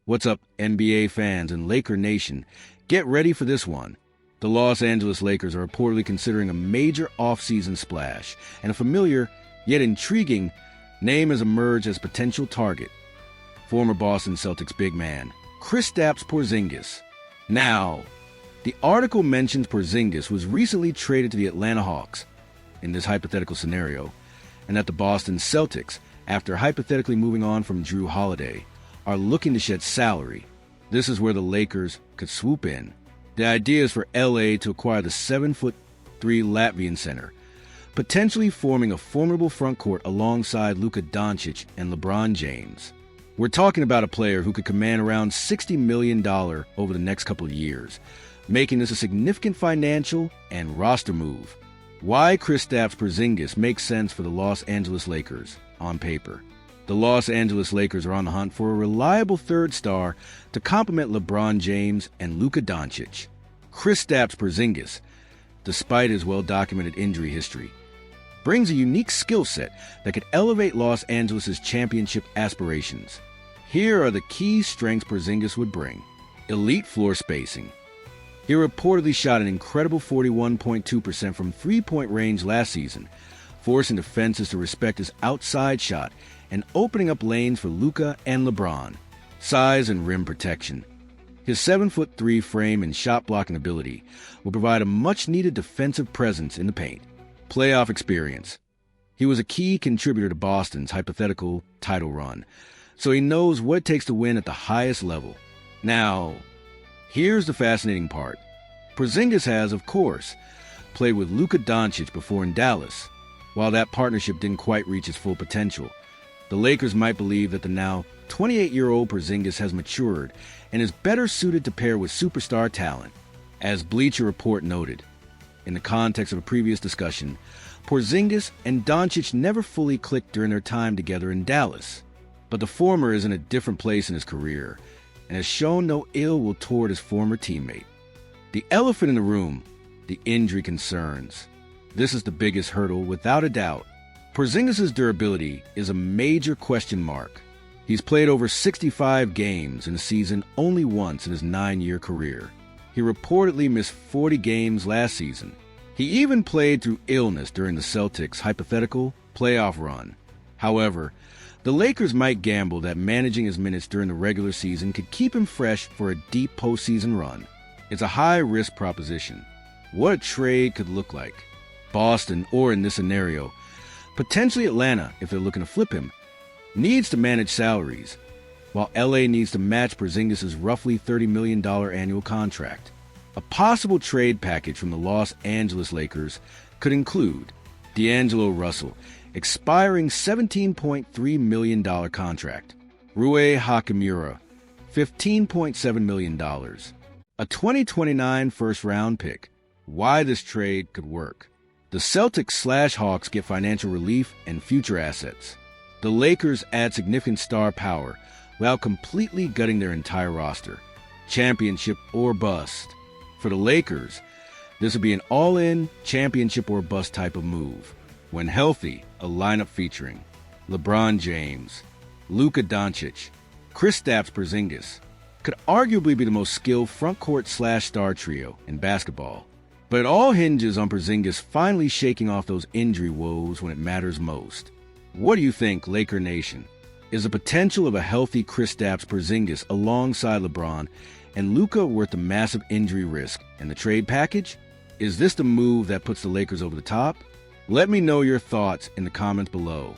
What's up, NBA fans and Laker Nation? Get ready for this one. The Los Angeles Lakers are reportedly considering a major offseason splash, and a familiar, yet intriguing, name has emerged as potential target. Former Boston Celtics big man, Kristaps Porzingis. Now, the article mentions Porzingis was recently traded to the Atlanta Hawks, in this hypothetical scenario, and that the Boston Celtics, after hypothetically moving on from Drew Holiday, are looking to shed salary. This is where the Lakers could swoop in. The idea is for LA to acquire the 7'3" Latvian center, potentially forming a formidable front court alongside Luka Doncic and LeBron James. We're talking about a player who could command around $60 million over the next couple of years, making this a significant financial and roster move. Why Kristaps Porzingis makes sense for the Los Angeles Lakers on paper. The Los Angeles Lakers are on the hunt for a reliable third star to complement LeBron James and Luka Doncic. Kristaps Porzingis, despite his well-documented injury history, brings a unique skill set that could elevate Los Angeles' championship aspirations. Here are the key strengths Porzingis would bring. Elite floor spacing. He reportedly shot an incredible 41.2% from three-point range last season, forcing defenses to respect his outside shot and opening up lanes for Luka and LeBron. Size and rim protection. His 7'3" frame and shot-blocking ability will provide a much-needed defensive presence in the paint. Playoff experience. He was a key contributor to Boston's hypothetical title run, so he knows what it takes to win at the highest level. Now, here's the fascinating part. Porzingis has, of course, played with Luka Doncic before in Dallas. While that partnership didn't quite reach its full potential, the Lakers might believe that the now 28-year-old Porzingis has matured and is better suited to pair with superstar talent. As Bleacher Report noted, in the context of a previous discussion, Porzingis and Doncic never fully clicked during their time together in Dallas. But the former is in a different place in his career and has shown no ill will toward his former teammate. The elephant in the room, the injury concerns. This is the biggest hurdle, without a doubt. Porzingis' durability is a major question mark. He's played over 65 games in a season only once in his 9-year career. He reportedly missed 40 games last season. He even played through illness during the Celtics' hypothetical playoff run. However, the Lakers might gamble that managing his minutes during the regular season could keep him fresh for a deep postseason run. It's a high-risk proposition. What a trade could look like. Boston, or in this scenario, potentially Atlanta, if they're looking to flip him, needs to manage salaries, while LA needs to match Porzingis' roughly $30 million annual contract. A possible trade package from the Los Angeles Lakers could include D'Angelo Russell, expiring $17.3 million contract, Rui Hachimura, $15.7 million, a 2029 first-round pick. Why this trade could work. The Celtics/Hawks get financial relief and future assets. The Lakers add significant star power without completely gutting their entire roster. Championship or bust. For the Lakers, this would be an all-in championship or bust type of move. When healthy, a lineup featuring LeBron James, Luka Doncic, Kristaps Porzingis could arguably be the most skilled front-court/star trio in basketball. But it all hinges on Porzingis finally shaking off those injury woes when it matters most. What do you think, Laker Nation? Is the potential of a healthy Kristaps Porzingis alongside LeBron and Luka worth the massive injury risk and the trade package? Is this the move that puts the Lakers over the top? Let me know your thoughts in the comments below.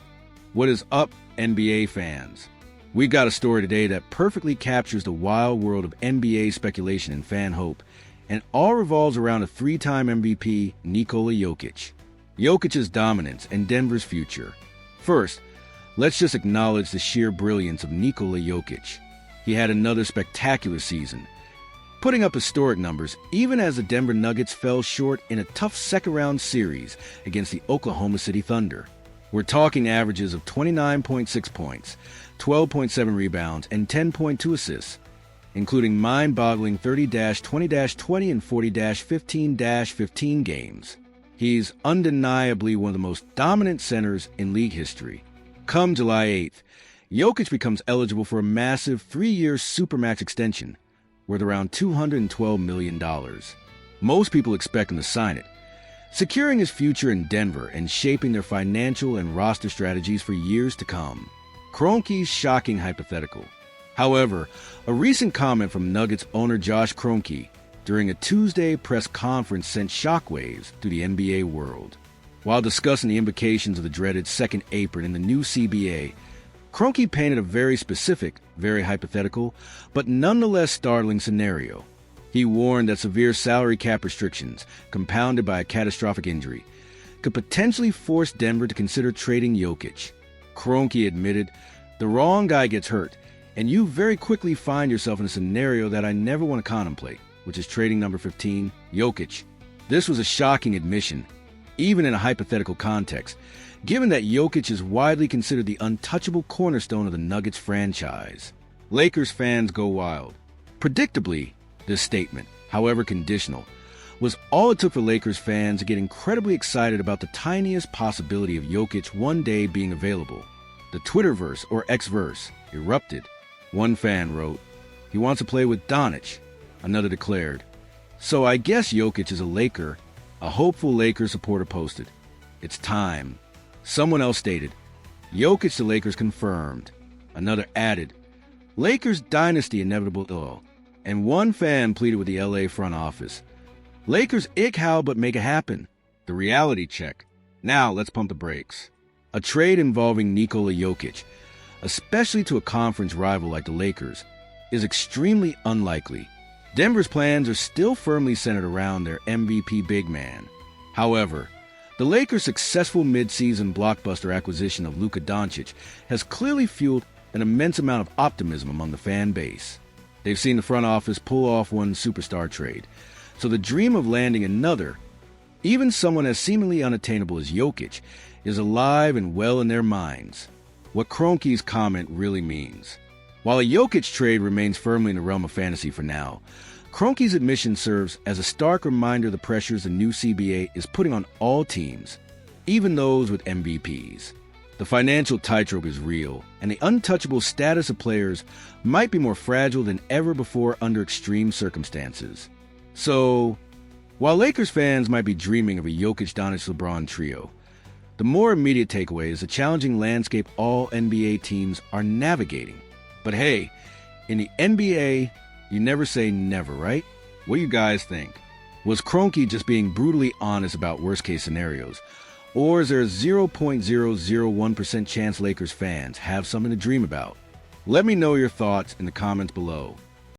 What is up, NBA fans? We've got a story today that perfectly captures the wild world of NBA speculation and fan hope, and all revolves around a 3-time MVP, Nikola Jokic. Jokic's dominance and Denver's future. First, let's just acknowledge the sheer brilliance of Nikola Jokic. He had another spectacular season, putting up historic numbers even as the Denver Nuggets fell short in a tough second-round series against the Oklahoma City Thunder. We're talking averages of 29.6 points, 12.7 rebounds, and 10.2 assists, including mind-boggling 30-20-20 and 40-15-15 games. He's undeniably one of the most dominant centers in league history. Come July 8th, Jokic becomes eligible for a massive 3-year supermax extension worth around $212 million. Most people expect him to sign it, securing his future in Denver and shaping their financial and roster strategies for years to come. Kroenke's shocking hypothetical. However, a recent comment from Nuggets owner Josh Kroenke during a Tuesday press conference sent shockwaves through the NBA world. While discussing the implications of the dreaded second apron in the new CBA, Kroenke painted a very specific, very hypothetical, but nonetheless startling scenario. He warned that severe salary cap restrictions, compounded by a catastrophic injury, could potentially force Denver to consider trading Jokic. Kroenke admitted, "The wrong guy gets hurt, and you very quickly find yourself in a scenario that I never want to contemplate, which is trading number 15, Jokic." This was a shocking admission, even in a hypothetical context, given that Jokic is widely considered the untouchable cornerstone of the Nuggets franchise. Lakers fans go wild. Predictably, this statement, however conditional, was all it took for Lakers fans to get incredibly excited about the tiniest possibility of Jokic one day being available. The Twitterverse, or Xverse, erupted. One fan wrote, "He wants to play with Doncic." Another declared, "So I guess Jokic is a Laker." A hopeful Lakers supporter posted, "It's time." Someone else stated, "Jokic to Lakers confirmed." Another added, "Lakers dynasty inevitable though." And one fan pleaded with the LA front office, "Lakers ick how but make it happen." The reality check. Now let's pump the brakes. A trade involving Nikola Jokic, especially to a conference rival like the Lakers, is extremely unlikely. Denver's plans are still firmly centered around their MVP big man. However, the Lakers' successful midseason blockbuster acquisition of Luka Doncic has clearly fueled an immense amount of optimism among the fan base. They've seen the front office pull off one superstar trade, so the dream of landing another, even someone as seemingly unattainable as Jokic, is alive and well in their minds. What Kroenke's comment really means. While a Jokic trade remains firmly in the realm of fantasy for now, Kroenke's admission serves as a stark reminder of the pressures the new CBA is putting on all teams, even those with MVPs. The financial tightrope is real, and the untouchable status of players might be more fragile than ever before under extreme circumstances. So, while Lakers fans might be dreaming of a Jokic-Doncic-LeBron trio, the more immediate takeaway is the challenging landscape all NBA teams are navigating. But hey, in the NBA, you never say never, right? What do you guys think? Was Kroenke just being brutally honest about worst-case scenarios? Or is there a 0.001% chance Lakers fans have something to dream about? Let me know your thoughts in the comments below.